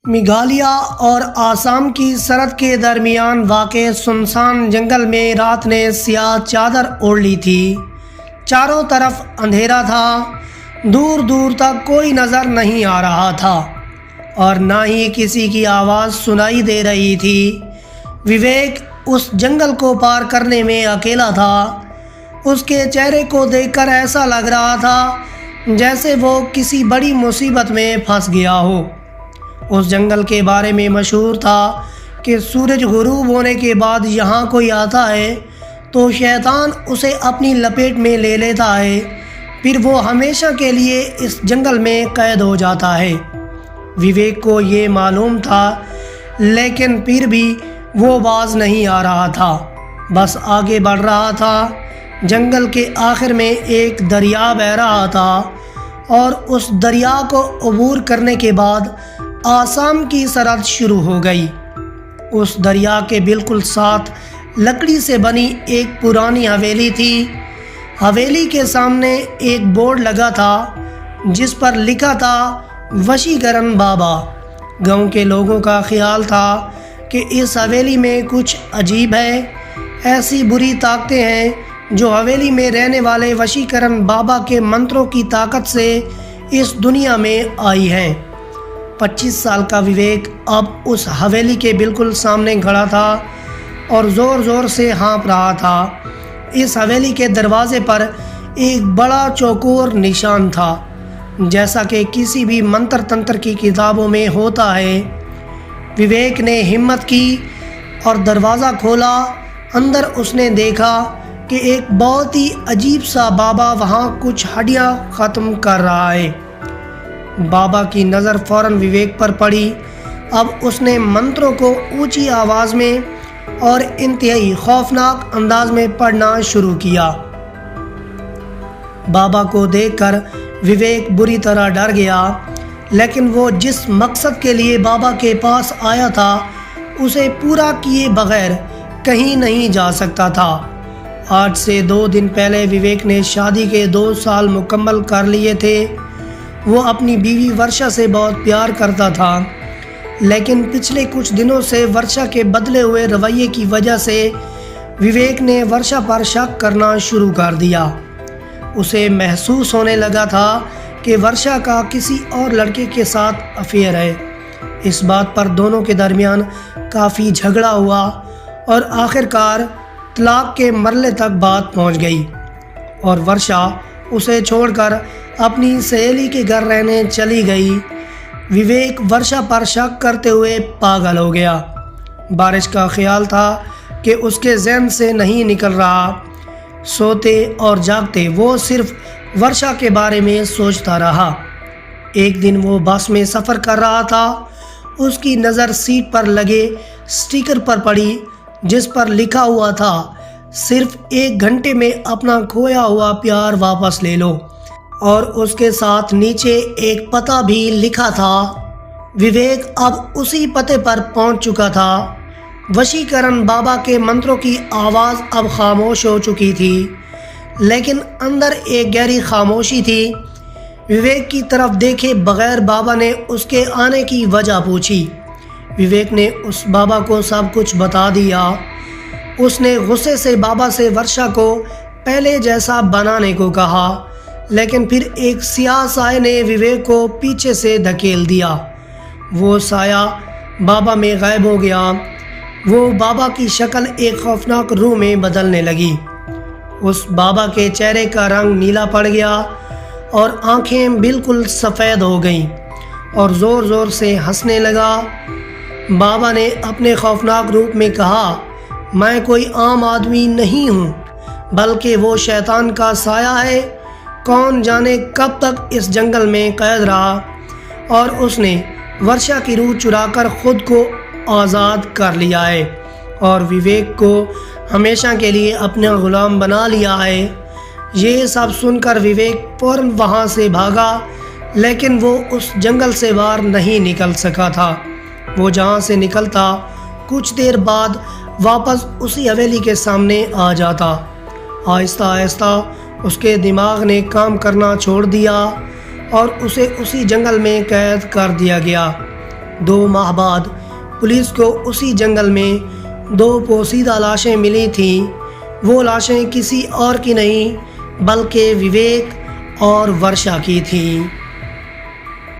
मेघालय और आसाम की सरहद के दरमियान वाक़े सुनसान जंगल में रात ने स्याह चादर ओढ़ ली थी। चारों तरफ अंधेरा था, दूर दूर तक कोई नज़र नहीं आ रहा था और ना ही किसी की आवाज़ सुनाई दे रही थी। विवेक उस जंगल को पार करने में अकेला था। उसके चेहरे को देखकर ऐसा लग रहा था जैसे वो किसी बड़ी मुसीबत में फंस गया हो। उस जंगल के बारे में मशहूर था कि सूरज गुरूब होने के बाद यहाँ कोई आता है तो शैतान उसे अपनी लपेट में ले लेता है, फिर वो हमेशा के लिए इस जंगल में कैद हो जाता है। विवेक को ये मालूम था, लेकिन फिर भी वो बाज नहीं आ रहा था, बस आगे बढ़ रहा था। जंगल के आखिर में एक दरिया बह रहा था और उस दरिया को अबूर करने के बाद आसाम की सरहद शुरू हो गई। उस दरिया के बिल्कुल साथ लकड़ी से बनी एक पुरानी हवेली थी। हवेली के सामने एक बोर्ड लगा था जिस पर लिखा था वशीकरण बाबा। गांव के लोगों का ख्याल था कि इस हवेली में कुछ अजीब है। ऐसी बुरी ताकतें हैं जो हवेली में रहने वाले वशीकरण बाबा के मंत्रों की ताकत से इस दुनिया में आई हैं। 25 साल का विवेक अब उस हवेली के बिल्कुल सामने खड़ा था और ज़ोर ज़ोर से हाँफ रहा था। इस हवेली के दरवाजे पर एक बड़ा चौकोर निशान था, जैसा कि किसी भी मंत्र तंत्र की किताबों में होता है। विवेक ने हिम्मत की और दरवाज़ा खोला। अंदर उसने देखा कि एक बहुत ही अजीब सा बाबा वहाँ कुछ हड्डियाँ ख़त्म कर रहा है। बाबा की नज़र फ़ौरन विवेक पर पड़ी। अब उसने मंत्रों को ऊंची आवाज़ में और इंतहाई खौफनाक अंदाज में पढ़ना शुरू किया। बाबा को देखकर विवेक बुरी तरह डर गया, लेकिन वो जिस मकसद के लिए बाबा के पास आया था उसे पूरा किए बगैर कहीं नहीं जा सकता था। आज से 2 दिन पहले विवेक ने शादी के 2 साल मुकम्मल कर लिए थे। वो अपनी बीवी वर्षा से बहुत प्यार करता था, लेकिन पिछले कुछ दिनों से वर्षा के बदले हुए रवैये की वजह से विवेक ने वर्षा पर शक करना शुरू कर दिया। उसे महसूस होने लगा था कि वर्षा का किसी और लड़के के साथ अफेयर है। इस बात पर दोनों के दरमियान काफ़ी झगड़ा हुआ और आखिरकार तलाक के मरले तक बात पहुंच गई और वर्षा उसे छोड़कर अपनी सहेली के घर रहने चली गई। विवेक वर्षा पर शक करते हुए पागल हो गया। बारिश का ख्याल था कि उसके ज़हन से नहीं निकल रहा। सोते और जागते वो सिर्फ वर्षा के बारे में सोचता रहा। एक दिन वो बस में सफ़र कर रहा था। उसकी नज़र सीट पर लगे स्टिकर पर पड़ी जिस पर लिखा हुआ था, सिर्फ 1 घंटे में अपना खोया हुआ प्यार वापस ले लो, और उसके साथ नीचे एक पता भी लिखा था। विवेक अब उसी पते पर पहुंच चुका था। वशीकरण बाबा के मंत्रों की आवाज़ अब खामोश हो चुकी थी, लेकिन अंदर एक गहरी खामोशी थी। विवेक की तरफ देखे बगैर बाबा ने उसके आने की वजह पूछी। विवेक ने उस बाबा को सब कुछ बता दिया। उसने गुस्से से बाबा से वर्षा को पहले जैसा बनाने को कहा, लेकिन फिर एक स्याह साये ने विवेक को पीछे से धकेल दिया। वो साया बाबा में गायब हो गया। वो बाबा की शक्ल एक खौफनाक रूह में बदलने लगी। उस बाबा के चेहरे का रंग नीला पड़ गया और आंखें बिल्कुल सफ़ेद हो गईं और ज़ोर ज़ोर से हंसने लगा। बाबा ने अपने खौफनाक रूप में कहा, मैं कोई आम आदमी नहीं हूँ, बल्कि वो शैतान का साया है। कौन जाने कब तक इस जंगल में कैद रहा और उसने वर्षा की रूह चुराकर खुद को आज़ाद कर लिया है और विवेक को हमेशा के लिए अपना गुलाम बना लिया है। ये सब सुनकर विवेक फ़ौरन वहाँ से भागा, लेकिन वो उस जंगल से बाहर नहीं निकल सका था। वो जहाँ से निकलता कुछ देर बाद वापस उसी हवेली के सामने आ जाता। आहिस्ता आहिस्ता उसके दिमाग ने काम करना छोड़ दिया और उसे उसी जंगल में कैद कर दिया गया। 2 माह बाद पुलिस को उसी जंगल में 2 पोशीदा लाशें मिली थीं। वो लाशें किसी और की नहीं बल्कि विवेक और वर्षा की थीं।